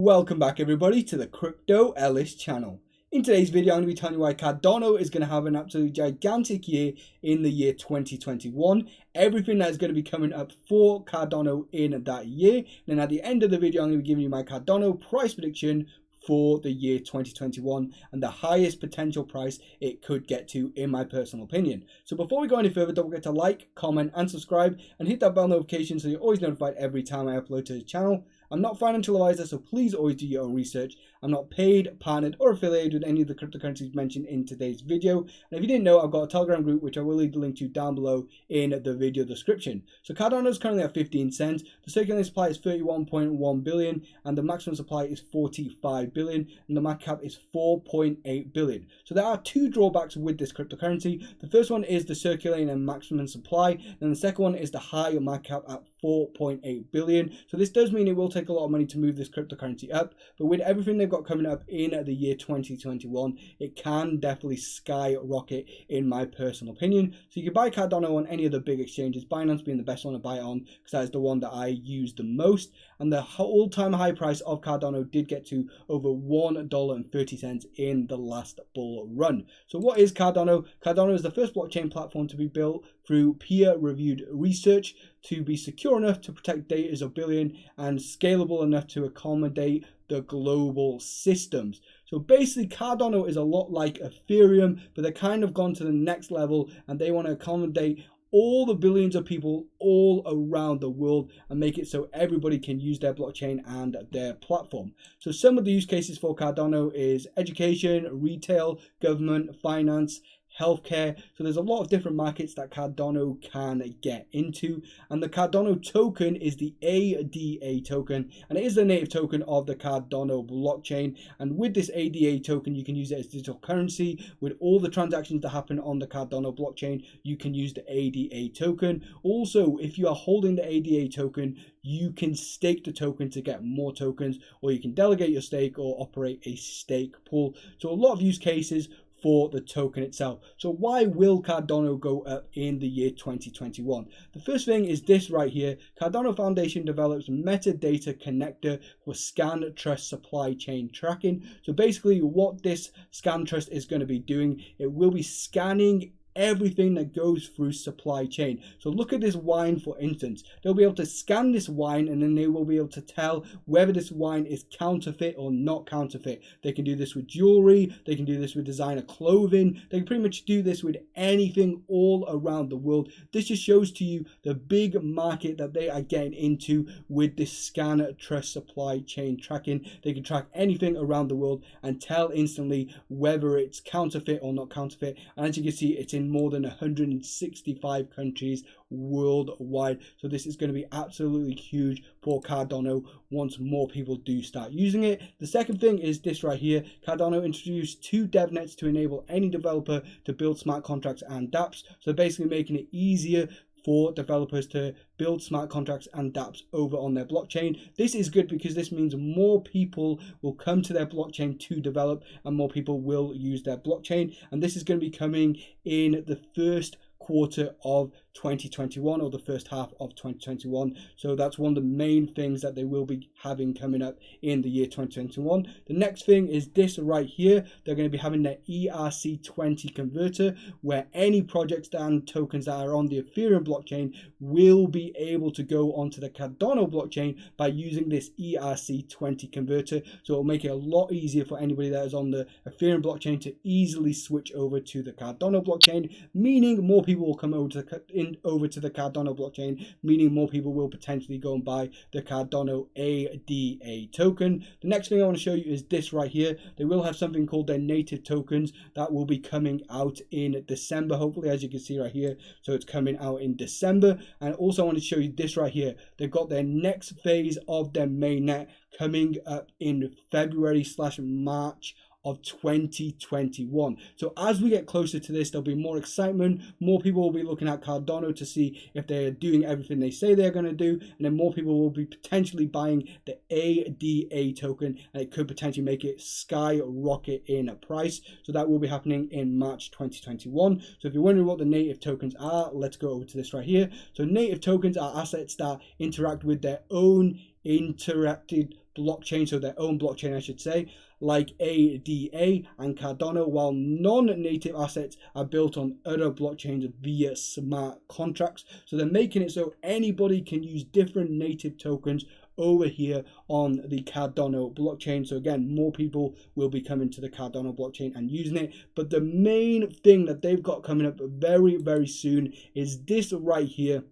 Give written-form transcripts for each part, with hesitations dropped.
Welcome back everybody to the Crypto Ellis channel. In today's video I'm going to be telling you why Cardano is going to have an absolutely gigantic year in the year 2021. Everything that is going to be coming up for Cardano in that year. And then at the end of the video I'm going to be giving you my Cardano price prediction for the year 2021 and the highest potential price it could get to in my personal opinion. So before we go any further, don't forget to like, comment and subscribe and hit that bell notification so you're always notified every time I upload to the channel. I'm not a financial advisor, so please always do your own research. I'm not paid, partnered or affiliated with any of the cryptocurrencies mentioned in today's video. And if you didn't know, I've got a Telegram group which I will leave the link to down below in the video description. So Cardano is currently at 15 cents. The circulating supply is 31.1 billion and the maximum supply is 45 billion and the market cap is 4.8 billion. So there are two drawbacks with this cryptocurrency. The first one is the circulating and maximum supply, and the second one is the high market cap at 4.8 billion. So this does mean it will take a lot of money to move this cryptocurrency up, but with everything they've got coming up in the year 2021, it can definitely skyrocket in my personal opinion. So you can buy Cardano on any of the big exchanges, Binance being the best one to buy it on because that is the one that I use the most, and the all-time high price of Cardano did get to over $1.30 in the last bull run. So what is Cardano? Cardano is the first blockchain platform to be built through peer-reviewed research to be secure enough to protect data of billion and scalable enough to accommodate the global systems. So basically Cardano is a lot like Ethereum, but they're kind of gone to the next level and they want to accommodate all the billions of people all around the world and make it so everybody can use their blockchain and their platform. So some of the use cases for Cardano is education, retail, government, finance, healthcare. So there's a lot of different markets that Cardano can get into, and the Cardano token is the ADA token, and it is the native token of the Cardano blockchain. And with this ADA token you can use it as digital currency. With all the transactions that happen on the Cardano blockchain you can use the ADA token. Also, if you are holding the ADA token, you can stake the token to get more tokens, or you can delegate your stake or operate a stake pool. So a lot of use cases for the token itself. So why will Cardano go up in the year 2021? The first thing is this right here. Cardano Foundation develops metadata connector for Scan Trust supply chain tracking. So basically what this Scan Trust is going to be doing, it will be scanning everything that goes through supply chain. So look at this wine for instance. They'll be able to scan this wine and then they will be able to tell whether this wine is counterfeit or not counterfeit. They can do this with jewelry, they can do this with designer clothing, they can pretty much do this with anything all around the world. This just shows to you the big market that they are getting into with this Scan Trust supply chain tracking. They can track anything around the world and tell instantly whether it's counterfeit or not counterfeit. And as you can see, it's in more than 165 countries worldwide. So this is going to be absolutely huge for Cardano once more people do start using it. The second thing is this right here. Cardano introduced two Devnets to enable any developer to build smart contracts and dApps. So basically making it easier for developers to build smart contracts and dApps over on their blockchain. This is good because this means more people will come to their blockchain to develop and more people will use their blockchain. And this is going to be coming in the first quarter of 2021 or the first half of 2021. So that's one of the main things that they will be having coming up in the year 2021. The next thing is this right here. They're going to be having their ERC20 Converter, where any projects and tokens that are on the Ethereum blockchain will be able to go onto the Cardano blockchain by using this ERC20 Converter. So it'll make it a lot easier for anybody that is on the Ethereum blockchain to easily switch over to the Cardano blockchain, meaning more people will come over to the Cardano blockchain, meaning more people will potentially go and buy the Cardano ADA token. The next thing I want to show you is this right here. They will have something called their native tokens that will be coming out in December, hopefully, as you can see right here. So it's coming out in December. And also I want to show you this right here. They've got their next phase of their mainnet coming up in February/March of 2021. So as we get closer to this, there'll be more excitement. More people will be looking at Cardano to see if they're doing everything they say they're going to do, and then more people will be potentially buying the ADA token, and it could potentially make it skyrocket in price. So that will be happening in March 2021. So if you're wondering what the native tokens are, let's go over to this right here. So native tokens are assets that interact with their own interacted blockchain, so their own blockchain I should say, like ADA and Cardano, while non-native assets are built on other blockchains via smart contracts. So they're making it so anybody can use different native tokens over here on the Cardano blockchain. So again, more people will be coming to the Cardano blockchain and using it. But the main thing that they've got coming up very, very soon is this right here.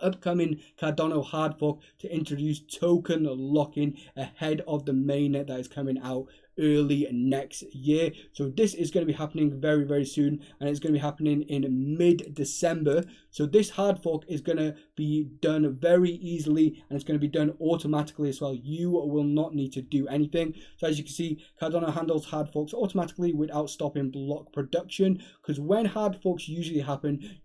Upcoming Cardano hard fork to introduce token locking ahead of the mainnet that is coming out early next year. So this is going to be happening very, very soon, and it's going to be happening in mid-December. So this hard fork is going to be done very easily, and it's going to be done automatically as well. You will not need to do anything. So as you can see, Cardano handles hard forks automatically without stopping block production, because when hard forks usually happen,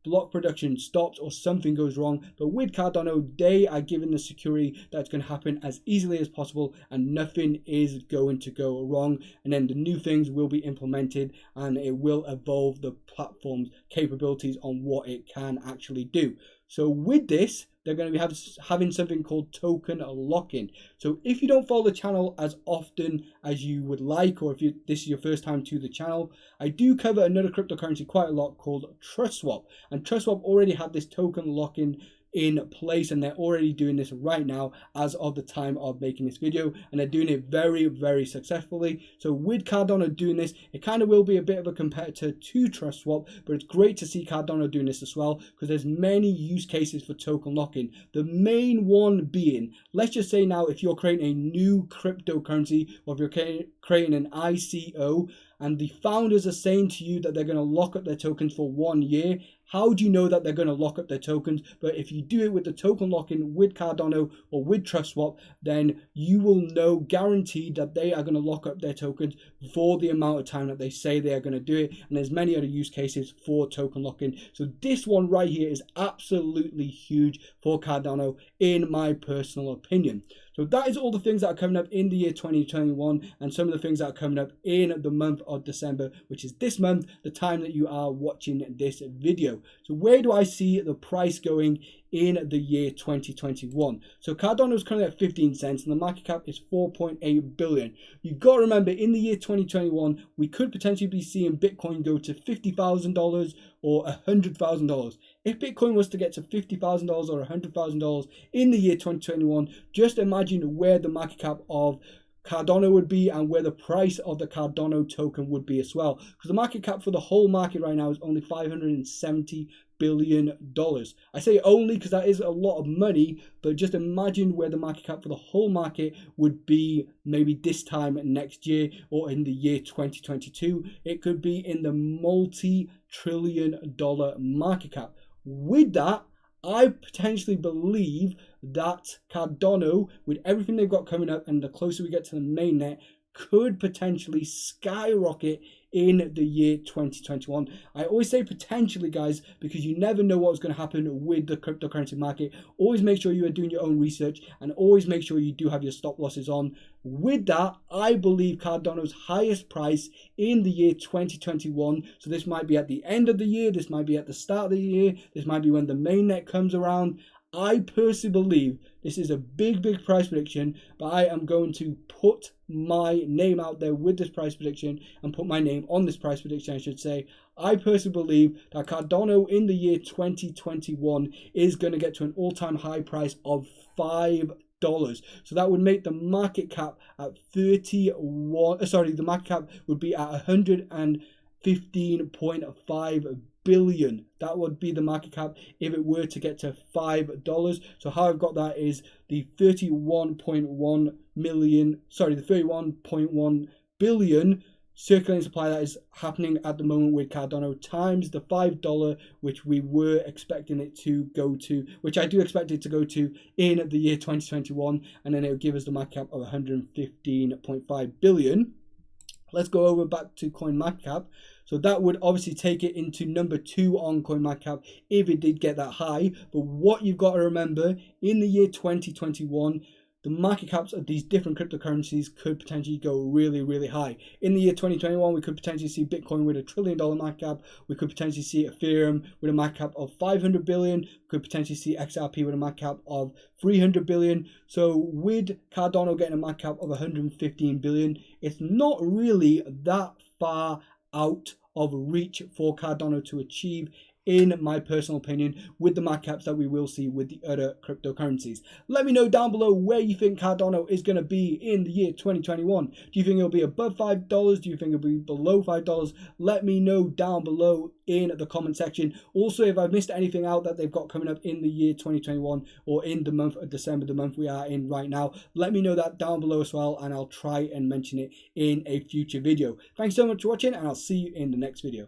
block production stops or something goes wrong. But with Cardano, they are given the security that's going to happen as easily as possible and nothing is going to go wrong. And then the new things will be implemented and it will evolve the platform's capabilities on what it can actually do. So with this, they're going to be having something called token lock-in. So if you don't follow the channel as often as you would like, or if this is your first time to the channel, I do cover another cryptocurrency quite a lot called TrustSwap. And TrustSwap already had this token lock-in in place, and they're already doing this right now as of the time of making this video, and they're doing it very, very successfully. So with Cardano doing this, it kind of will be a bit of a competitor to TrustSwap, but it's great to see Cardano doing this as well, because there's many use cases for token lock-in. The main one being, let's just say now if you're creating a new cryptocurrency, or if you're creating an ICO and the founders are saying to you that they're going to lock up their tokens for 1 year, how do you know that they're going to lock up their tokens? But if you do it with the token lock-in with Cardano or with TrustSwap, then you will know guaranteed that they are going to lock up their tokens for the amount of time that they say they are going to do it. And there's many other use cases for token lock-in. So this one right here is absolutely huge for Cardano in my personal opinion. So that is all the things that are coming up in the year 2021 and some of the things that are coming up in the month of December, which is this month, the time that you are watching this video. So where do I see the price going in the year 2021? So Cardano is currently at 15 cents and the market cap is 4.8 billion. You've got to remember, in the year 2021, we could potentially be seeing Bitcoin go to $50,000 or $100,000. If Bitcoin was to get to $50,000 or $100,000 in the year 2021, just imagine where the market cap of Cardano would be and where the price of the Cardano token would be as well. Because the market cap for the whole market right now is only $570 billion. I say only because that is a lot of money, but just imagine where the market cap for the whole market would be maybe this time next year or in the year 2022. It could be in the multi-trillion-dollar market cap. With that, I potentially believe that Cardano, with everything they've got coming up and the closer we get to the mainnet, could potentially skyrocket in the year 2021. I always say potentially, guys, because you never know what's going to happen with the cryptocurrency market. Always make sure you are doing your own research and always make sure you do have your stop losses on. With that, I believe Cardano's highest price in the year 2021, so this might be at the end of the year, this might be at the start of the year, this might be when the mainnet comes around. I personally believe this is a big price prediction, but I am going to put my name out there with this price prediction and put my name on this price prediction, I should say. I personally believe that Cardano in the year 2021 is going to get to an all-time high price of $5. So that would make the market cap at the market cap would be at 115.5 billion. That would be the market cap if it were to get to $5. So how I've got that is the 31.1 billion circulating supply that is happening at the moment with Cardano times the $5, which we were expecting it to go to, which I do expect it to go to in the year 2021, and then it will give us the market cap of 115.5 billion. Let's go over back to CoinMarketCap. So that would obviously take it into number 2 on CoinMarketCap if it did get that high. But what you've got to remember, in the year 2021, the market caps of these different cryptocurrencies could potentially go really, really high. In the year 2021, we could potentially see Bitcoin with $1 trillion market cap. We could potentially see Ethereum with a market cap of 500 billion. We could potentially see XRP with a market cap of 300 billion. So with Cardano getting a market cap of 115 billion, it's not really that far out of reach for Cardano to achieve, in my personal opinion, with the market caps that we will see with the other cryptocurrencies. Let me know down below where you think Cardano is going to be in the year 2021. Do you think it'll be above $5? Do you think it'll be below $5? Let me know down below in the comment section. Also, if I've missed anything out that they've got coming up in the year 2021 or in the month of December, the month we are in right now, let me know that down below as well, and I'll try and mention it in a future video. Thanks so much for watching, and I'll see you in the next video.